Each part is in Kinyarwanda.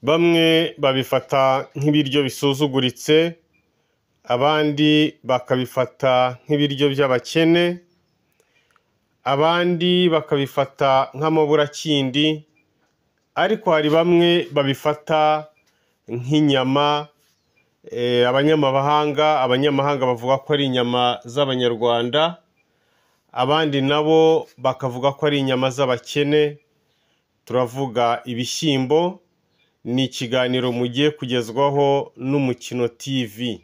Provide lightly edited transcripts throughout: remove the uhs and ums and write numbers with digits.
Bamwe babifata nk'ibiryo bisuzuguritse, abandi bakabifata nk'ibiryo by'abakene, abandi bakabifata nk'amaburakindi, ariko hari bamwe babifata nk'inyama. Abanyamahanga bavuga ko ari inyama z'Abanyarwanda, abandi nabo bakavuga ko ari inyama z'abakene. Turavuga ibishyimbo. Ni ikiganiro mugiye kugezwaho n'Umukino TV.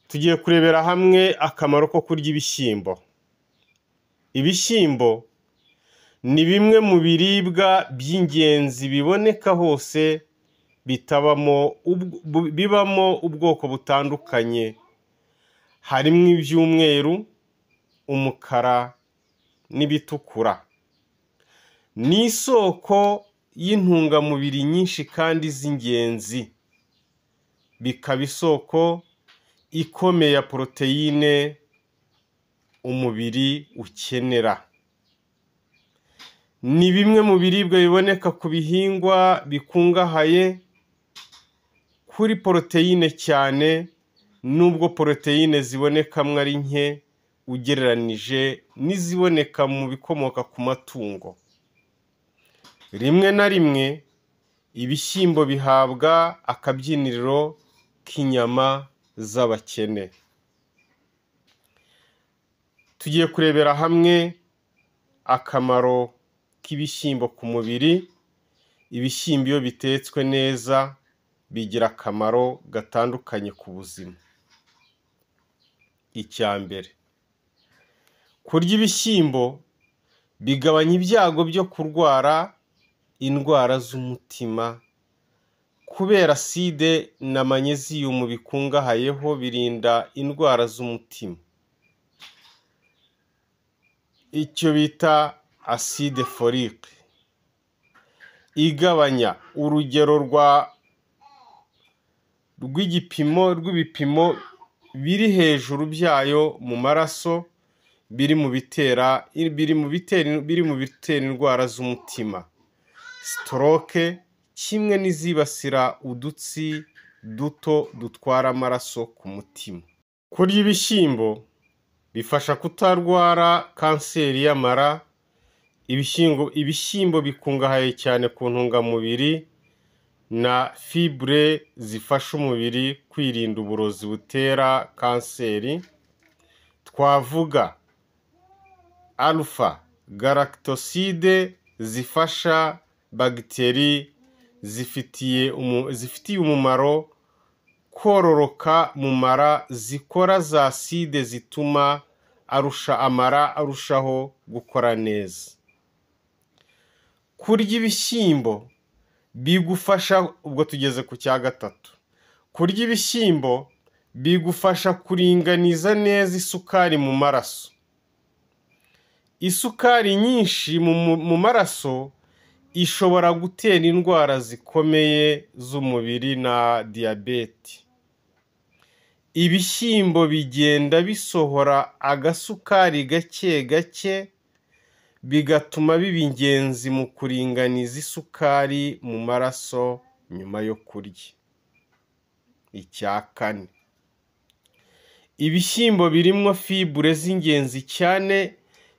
Tugiye kurebera hamwe akamaro ko kurya ibishyimbo. Ibishyimbo ni bimwe mu biribwa by'ingenzi biboneka hose, bibamo ubwoko butandukanye. Harimo iby'umweru, umukara n'ibitukura. Ni isoko y'intungamubiri nyinshi kandi z'ingenzi. Bikaba isoko ikomeye ya poroteyine umubiri ukenera. Ni bimwe mu biribwa biboneka ku bihingwa bikungahaye kuri poroteyine cyane, nubwo poroteyine zibonekamo ari nke ugereranije n'iziboneka mu bikomoka ku matungo. Rimwe na rimwe ibishyimbo bihabwa akabyiniriro k'inyama z'abakene. Tugiye kurebera hamwe akamaro k'ibishyimbo ku mubiri. Ibishyimbo iyo bitetswe neza bigira akamaro gatandukanye ku buzima. Icya mbere, kurya ibishyimbo bigabanya ibyago byo kurwara indwara z'umutima, kubera aside na manyeziyumu bikungahayeho birinda indwara z'umutima. Icyo bita aside folike igabanya urugero rw'ibipimo biri hejuru byayo mu maraso, biri mu bitera indwara z'umutima, stroke, kimwe n'izibasira udutsi duto dutwara amaraso ku mutima. Kurya ibishyimbo bifasha kutarwara kanseri y'amara. Ibishyimbo bikungahaye cyane ku ntungamubiri na fibre zifasha umubiri kwirinda uburozi butera kanseri. Twavuga alpha galactoside zifasha bagiteri zifitiye umumaro kororoka mu mara, zikora za aside zituma amara arushaho gukora neza. Kurya ibishyimbo bigufasha, ubwo tugeze ku cya gatatu, kurya ibishyimbo bigufasha kuringaniza neza isukari mu maraso. Isukari nyinshi mu maraso ishobora gutera indwara zikomeye z'umubiri na diyabete. Ibishyimbo bigenda bisohora agasukari gake gake, bigatuma biba ingenzi mu kuringaniza isukari mu maraso nyuma yo kurya. Icya kane, ibishyimbo birimo fibre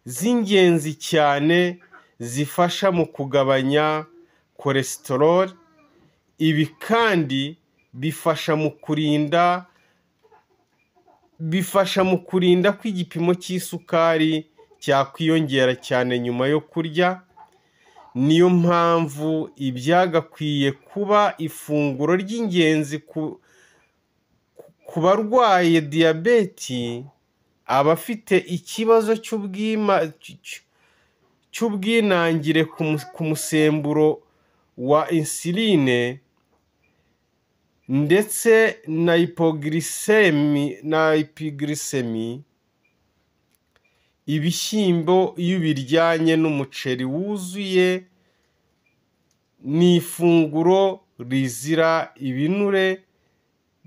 z'ingenzi cyane zifasha mu kugabanya cholesterol. Ibi kandi bifasha mu kurinda ko igipimo cy'isukari cyakwiyongera cyane nyuma yo kurya. Niyo mpamvu ibyagakwiye kuba ifunguro ry'ingenzi ku barwaye diyabeti, abafite ikibazo cy'ubwinangire ku musemburo wa insuline, ndetse na hypoglycemie. Ibishyimbo iyo ubiryanye n'umuceri wuzuye, ni ifunguro rizira ibinure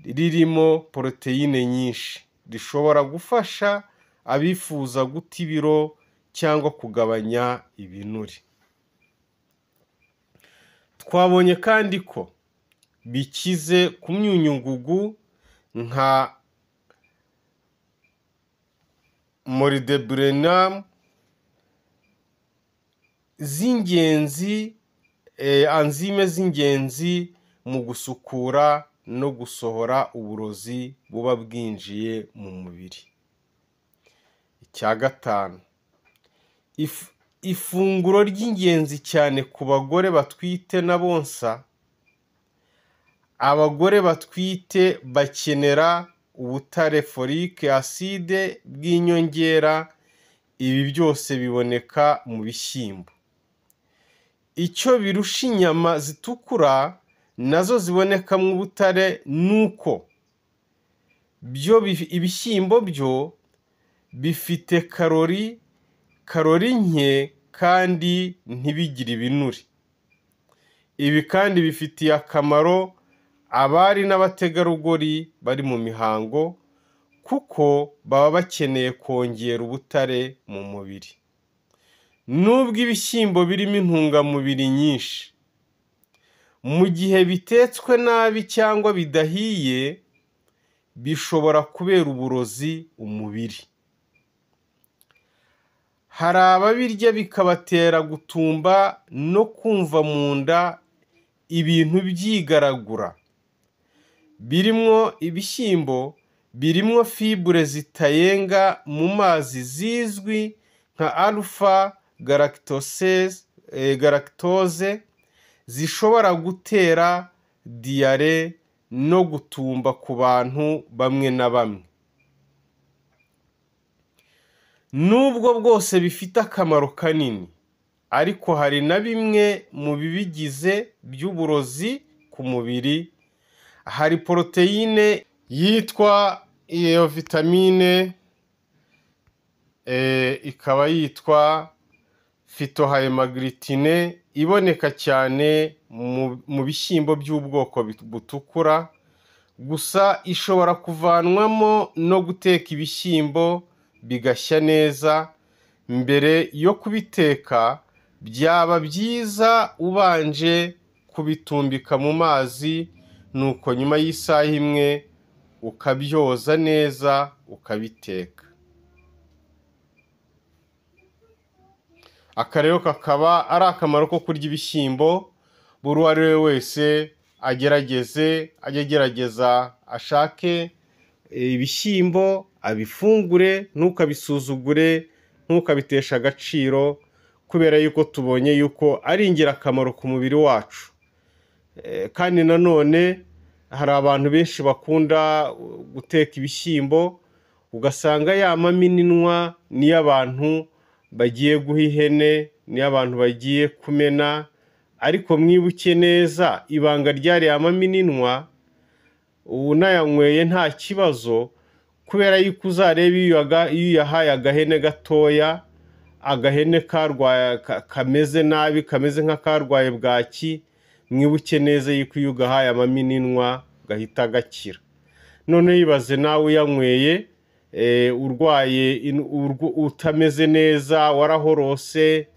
ririmo poroteyine nyinshi, rishobora gufasha abifuza guta ibiro cyangwa kugabanya ibinure. Twabonye kandi ko bikize ku myunyungugu nka molybdenum z'ingenzi, enzyme z'ingenzi mu gusukura no gusohora uburozi buba bwinjiye mu mubiri. Icya gatanu, ifunguro ry'ingenzi cyane ku bagore batwite na bonsa. Abagore batwite bakenera ubutare folique acide bw'inyongera. Ibi byose biboneka mu bishyimbo. Icyo birusha inyama zitukura nazo zibonekamo ubutare nuko ibishyimbo byo bifite karori nke kandi ntibigire ibinure. Ibi kandi bifitiye akamaro abari n'abategarugori bari mu mihango kuko baba bakeneye kongera ubutare mu mubiri. Nubwo ibishyimbo birimo intungamubiri nyinshi, mu gihe bitetswe nabi cyangwa bidahiye bishobora kubera uburozi umubiri. Hari ababirya bikabatera gutumba no kumva mu nda ibintu byigaragura. Ibishyimbo birimo fibre zitayenga mu mazi zizwi nka alpha galactose zishobora gutera diyare no gutumba ku bantu bamwe na bamwe. Nubwo bwose bifite akamaro kanini, ariko hari na bimwe mu bibigize by'uburozi ku mubiri. Hari poroteyine yitwa iyo vitamine, ikaba yitwa phytohemagglutine, iboneka cyane mu bishyimbo by'ubwoko butukura. Gusa ishobora kuvanwamo no guteka ibishyimbo bigashya neza. Mbere yo kubiteka byaba byiza ubanje kubitumbika mu mazi, nuko nyuma y'isaha imwe ukabyoza neza ukabiteka. Aka rero kakaba ari akamaro ko kurya ibishyimbo. Buri uwo ari we wese ajye agerageza ashake ibishyimbo abifungure, ntukabisuzugure, ntukabitesha agaciro, kubera yuko tubonye yuko ari ingirakamaro ku mubiri wacu. Kandi nanone hari abantu benshi bakunda guteka ibishyimbo, ugasanga ya mamininwa niyo abantu bagiye guha ihene, niyo abantu bagiye kumena. Ariko mwibuke neza ibanga ryariya mamininwa, unayanyweye nta kibazo, kubera yuko uzareba iyo uyahaye agahene gatoya, agahene kameze nabi, kameze nk'akarwaye bwaki, mwibuke neza yuko iyo ugahaye amamininwa gahita gakira. None yibaze nawe uyanyweye urwaye, utameze neza, warahorose,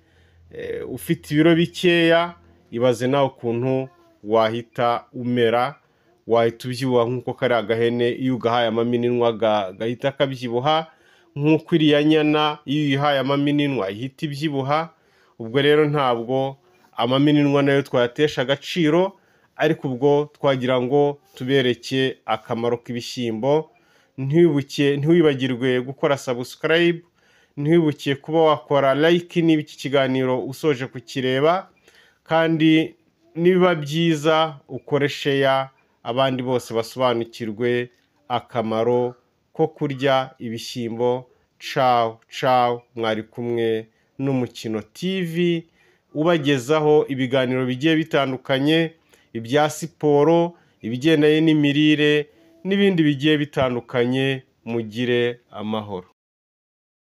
ufite ibiro bikeya, ibaze nawe ukuntu wahita umera, wahita ubyibuha nk'uko kari agahene iyo ugahaye amamininwa gahita kabyibuha, nk'uko iriya nyana iyo uyihaye amamininwa ihita ibyibuha. Ubwo rero ntabwo amamininwa nayo twayatesha agaciro, ariko ubwo twagira ngo tubereke akamaro k'ibishyimbo. Ntiwibagirwe gukora subscribe, ntiwibuke kuba wakora like niba iki kiganiro usoje kukireba, kandi niba byiza ukore share, abandi bose basobanukirwe akamaro ko kurya ibishyimbo. Ciao, mwari kumwe n'Umukino TV ubagezaho ibiganiro bigiye bitandukanye, ibya siporo, ibigendanye n'imirire n'ibindi bigiye bitandukanye. Mugire amahoro.